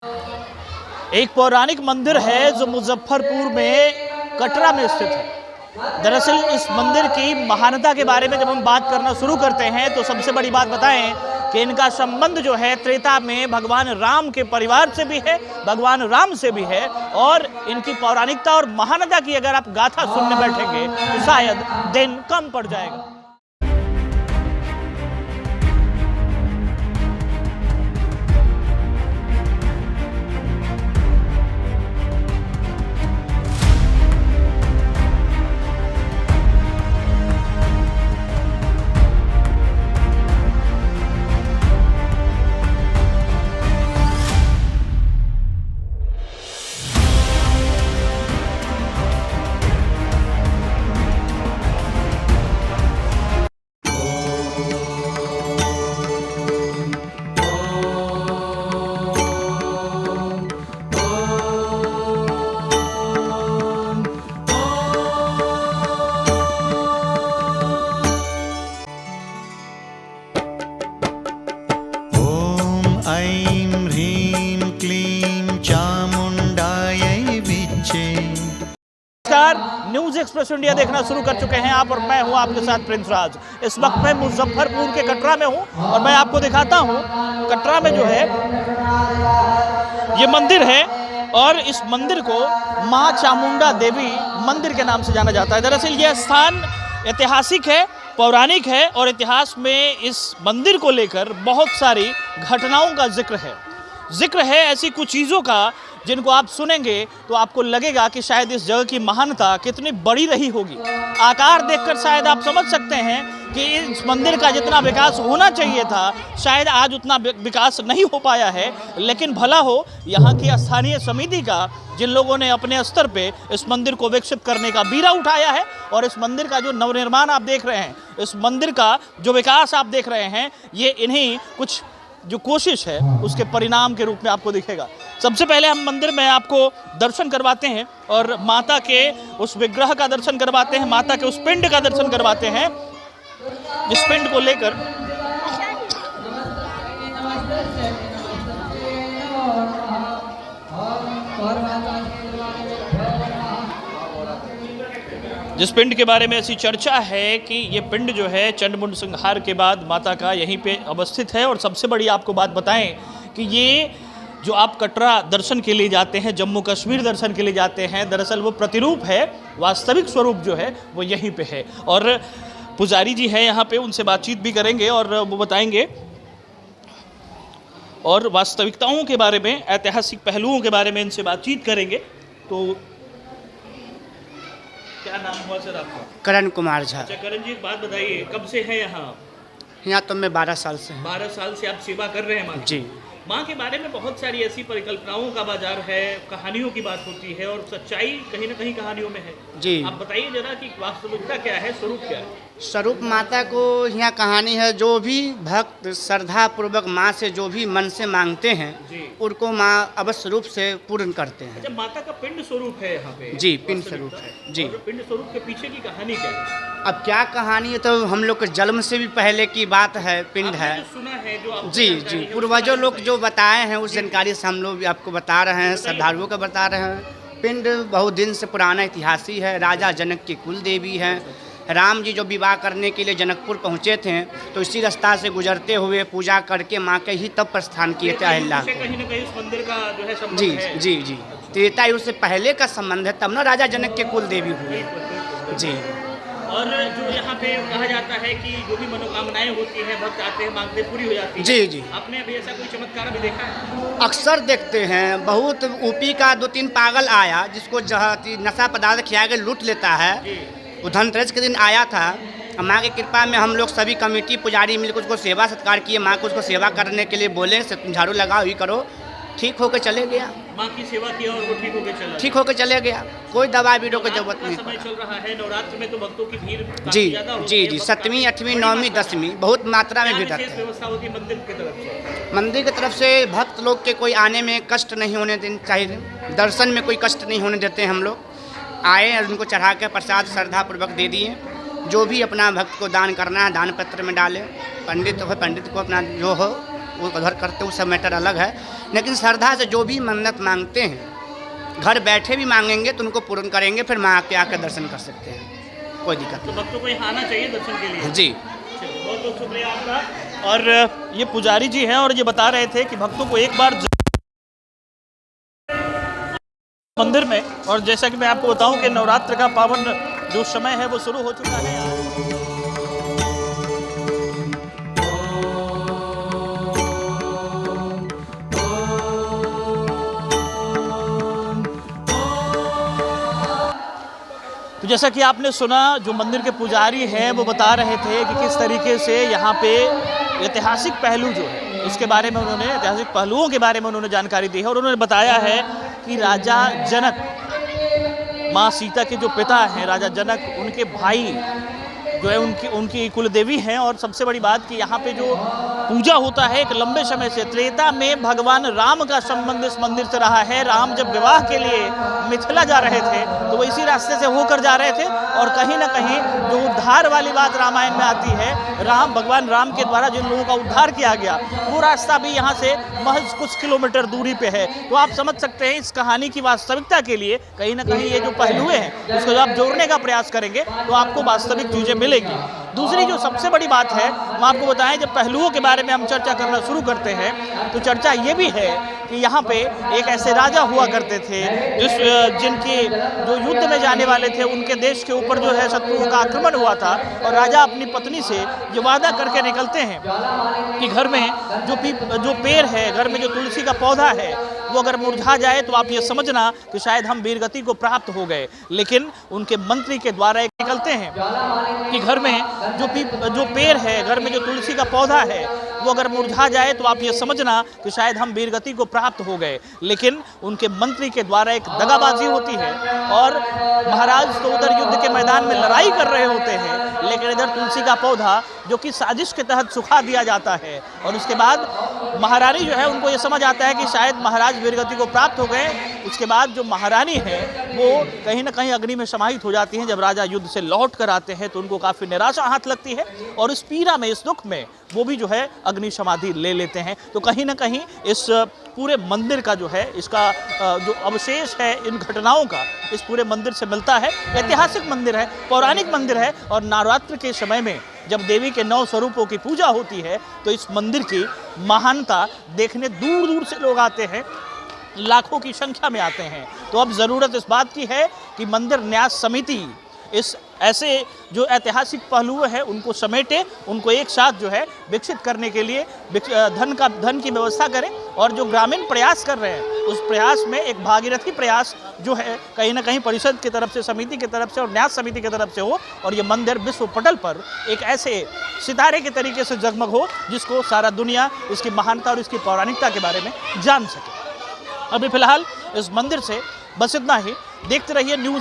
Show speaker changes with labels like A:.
A: एक पौराणिक मंदिर है जो मुजफ्फरपुर में कटरा में स्थित है। दरअसल इस मंदिर की महानता के बारे में जब हम बात करना शुरू करते हैं तो सबसे बड़ी बात बताएं कि इनका संबंध जो है त्रेता में भगवान राम के परिवार से भी है, भगवान राम से भी है। और इनकी पौराणिकता और महानता की अगर आप गाथा सुनने बैठेंगे तो शायद दिन कम पड़ जाएगा।
B: ऐं ह्रीं क्लीं चामुंडायै विच्चे।
A: नमस्कार, न्यूज एक्सप्रेस इंडिया देखना शुरू कर चुके हैं आप और मैं हूं आपके साथ प्रिंस राज। इस वक्त मैं मुजफ्फरपुर के कटरा में हूं और मैं आपको दिखाता हूं कटरा में जो है ये मंदिर है और इस मंदिर को मां चामुंडा देवी मंदिर के नाम से जाना जाता है। दरअसल यह स्थान ऐतिहासिक है, पौराणिक है और इतिहास में इस मंदिर को लेकर बहुत सारी घटनाओं का जिक्र है ऐसी कुछ चीज़ों का जिनको आप सुनेंगे तो आपको लगेगा कि शायद इस जगह की महानता कितनी बड़ी रही होगी। आकार देखकर शायद आप समझ सकते हैं कि इस मंदिर का जितना विकास होना चाहिए था शायद आज उतना विकास नहीं हो पाया है। लेकिन भला हो यहाँ की स्थानीय समिति का, जिन लोगों ने अपने स्तर पे इस मंदिर को विकसित करने का बीड़ा उठाया है और इस मंदिर का जो नवनिर्माण आप देख रहे हैं, इस मंदिर का जो विकास आप देख रहे हैं, ये इन्हीं कुछ जो कोशिश है उसके परिणाम के रूप में आपको दिखेगा। सबसे पहले हम मंदिर में आपको दर्शन करवाते हैं और माता के उस विग्रह का दर्शन करवाते हैं, माता के उस पिंड का दर्शन करवाते हैं जिस पिंड को लेकर जिस पिंड के बारे में ऐसी चर्चा है कि ये पिंड जो है चंडमुंड संहार के बाद माता का यहीं पे अवस्थित है। और सबसे बड़ी आपको बात बताएं कि ये जो आप कटरा दर्शन के लिए जाते हैं, जम्मू कश्मीर दर्शन के लिए जाते हैं, दरअसल वो प्रतिरूप है, वास्तविक स्वरूप जो है वो यहीं पे है। और पुजारी जी हैं यहाँ पे, उनसे बातचीत भी करेंगे और वो बताएंगे और वास्तविकताओं के बारे में, ऐतिहासिक पहलुओं के बारे में इनसे बातचीत करेंगे। तो क्या नाम हुआ सर आपका?
C: करण कुमार झा।
A: अच्छा करण जी, एक बात बताइए, कब से है यहाँ?
C: यहाँ तो मैं 12 साल से हूँ।
A: 12 साल से आप सेवा कर रहे हैं माँ की?
C: जी।
A: माँ के बारे में बहुत सारी ऐसी परिकल्पनाओं का बाजार है, कहानियों की बात होती है और सच्चाई कहीं ना कहीं कहानियों में है।
C: जी।
A: आप बताइए जरा कि वास्तविकता क्या है, स्वरूप क्या है?
C: स्वरूप माता को यहाँ कहानी है, जो भी भक्त श्रद्धा पूर्वक माँ से जो भी मन से मांगते हैं
A: जी।
C: उनको माँ अवश्य रूप से पूर्ण करते हैं।
A: अच्छा, माता का पिंड स्वरूप है यहाँ पे?
C: जी, पिंड स्वरूप है। जी।
A: और पिंड स्वरूप के पीछे की कहानी क्या है?
C: अब क्या कहानी है तो हम लोग के जन्म से भी पहले की बात है, पिंड
A: आपने
C: है।
A: जो सुना है, जो आपको
C: जी
A: जानकारी
C: जी,
A: है,
C: पूर्वजों
A: उसके
C: लोग
A: बारे में
C: जो बताए हैं उस जानकारी से हम लोग भी आपको बता रहे हैं, श्रद्धालुओं को बता रहे हैं। पिंड बहुत दिन से पुराना इतिहास ही है। राजा जनक की कुल देवी हैं। राम जी जो विवाह करने के लिए जनकपुर पहुँचे थे तो इसी रास्ता से गुजरते हुए पूजा करके माँ के ही तब प्रस्थान किए थे अहिल्या को।
A: कहीं ना कहीं इस मंदिर का जो है संबंध
C: जी
A: है।
C: जी जी, त्रेता युग से पहले का संबंध है, तब ना राजा जनक के कुल देवी हुए। जी।
A: और जो यहाँ पे कहा जाता है कि जो भी मनोकामनाएं होती हैं, भक्त आते हैं मांगते पूरी हो जाती है।
C: जी जी,
A: आपने अभी ऐसा कोई चमत्कार अभी देखा है?
C: अक्सर देखते हैं। बहुत यूपी का 2-3 पागल आया जिसको नशा पदार्थ खिला के लूट लेता है। वो धनतेरस के दिन आया था। माँ की कृपा में हम लोग सभी कमेटी पुजारी मिलकर उसको सेवा सत्कार किए। माँ को उसको सेवा करने के लिए बोले, झाड़ू लगाओ, ये करो, ठीक होकर चले गया।
A: माँ की सेवा किया और वो ठीक होकर
C: चले गया। कोई दवा बीरो की जरूरत नहीं।
A: समय चल रहा है, नवरात्र में तो भक्तों की भीड़
C: जी
A: ज्यादा होती
C: जी
A: है।
C: जी, 7वीं 8वीं 9वीं 10वीं बहुत मात्रा में भीड़ रहती है।
A: व्यवस्था होती है मंदिर की तरफ से?
C: मंदिर की तरफ से भक्त लोग के कोई आने में कष्ट नहीं होने देना चाहिए, दर्शन में कोई कष्ट नहीं होने देते। हम लोग आए और उनको चढ़ा के प्रसाद श्रद्धा पूर्वक दे दिए। जो भी अपना भक्त को दान करना है दान पत्र में डालें। पंडित को अपना जो हो वो उधर करते वो सब मैटर अलग है। लेकिन श्रद्धा से जो भी मन्नत मांगते हैं, घर बैठे भी मांगेंगे तो उनको पूर्ण करेंगे, फिर माँ के आकर दर्शन कर सकते हैं, कोई दिक्कत
A: तो भक्तों को यहाँ आना चाहिए दर्शन के लिए।
C: नहीं। जी,
A: बहुत बहुत शुक्रिया आपका। और ये पुजारी जी हैं और ये बता रहे थे कि भक्तों को एक बार मंदिर में, और जैसा कि मैं आपको बताऊं कि नवरात्र का पावन जो समय है वो शुरू हो चुका है। तो जैसा कि आपने सुना, जो मंदिर के पुजारी हैं वो बता रहे थे कि किस तरीके से यहाँ पे ऐतिहासिक पहलू जो है उसके बारे में उन्होंने, ऐतिहासिक पहलुओं के बारे में उन्होंने जानकारी दी है। और उन्होंने बताया है कि राजा जनक, माँ सीता के जो पिता हैं राजा जनक, उनके भाई जो है उनकी कुल देवी हैं। और सबसे बड़ी बात कि यहाँ पे जो पूजा होता है एक लंबे समय से, त्रेता में भगवान राम का संबंध इस मंदिर से रहा है। राम जब विवाह के लिए मिथिला जा रहे थे तो वो इसी रास्ते से होकर जा रहे थे, और कहीं ना कहीं जो उद्धार वाली बात रामायण में आती है, भगवान राम के द्वारा जिन लोगों का उद्धार किया गया, वो रास्ता भी यहाँ से महज कुछ किलोमीटर दूरी पे है। तो आप समझ सकते हैं इस कहानी की वास्तविकता के लिए कहीं ना कहीं ये जो पहलू हैं उसको जब आप जोड़ने का प्रयास करेंगे तो आपको वास्तविक चीज़ें मिलेगी। दूसरी जो सबसे बड़ी बात है, हम आपको बताएं, जब पहलुओं के बारे में हम चर्चा करना शुरू करते हैं तो चर्चा ये भी है कि यहाँ पे एक ऐसे राजा हुआ करते थे जिनके जो युद्ध में जाने वाले थे, उनके देश के ऊपर जो है शत्रुओं का आक्रमण हुआ था, और राजा अपनी पत्नी से ये वादा करके निकलते हैं कि घर में जो पेड़ है, घर में जो तुलसी का पौधा है, वो अगर मुरझा जाए तो आप ये समझना कि शायद हम वीरगति को प्राप्त हो गए। लेकिन उनके मंत्री के द्वारा एक निकलते हैं कि घर में जो पेड़ है, घर में जो तुलसी का पौधा है, वो अगर मुरझा जाए तो आप ये समझना कि शायद हम वीरगति को प्राप्त हो गए। लेकिन उनके मंत्री के द्वारा एक दगाबाजी होती है, और महाराज तो उधर युद्ध के मैदान में लड़ाई कर रहे होते हैं, लेकिन इधर तुलसी का पौधा जो कि साजिश के तहत सुखा दिया जाता है। और उसके बाद महारानी जो है उनको ये समझ आता है कि शायद महाराज वीरगति को प्राप्त हो गए। उसके बाद जो महारानी है वो कहीं ना कहीं अग्नि में समाहित हो जाती हैं। जब राजा युद्ध से लौट कर आते हैं तो उनको काफ़ी निराशा हाथ लगती है, और इस पीड़ा में, इस दुख में वो भी जो है अग्नि समाधि ले लेते हैं। तो कहीं ना कहीं इस पूरे मंदिर का जो है, इसका जो अवशेष है इन घटनाओं का, इस पूरे मंदिर से मिलता है। ऐतिहासिक मंदिर है, पौराणिक मंदिर है, और नवरात्र के समय में जब देवी के 9 स्वरूपों की पूजा होती है तो इस मंदिर की महानता देखने दूर दूर से लोग आते हैं, लाखों की संख्या में आते हैं। तो अब ज़रूरत इस बात की है कि मंदिर न्यास समिति इस ऐसे जो ऐतिहासिक पहलू हैं उनको समेटे, उनको एक साथ जो है विकसित करने के लिए धन की व्यवस्था करें, और जो ग्रामीण प्रयास कर रहे हैं उस प्रयास में एक भागीरथी प्रयास जो है कहीं ना कहीं परिषद की तरफ से, समिति की तरफ से और न्यास समिति की तरफ से हो, और ये मंदिर विश्व पटल पर एक ऐसे सितारे के तरीके से जगमग हो जिसको सारा दुनिया इसकी महानता और इसकी पौराणिकता के बारे में जान सके। अभी फिलहाल इस मंदिर से बस इतना ही। देखते रहिए न्यूज़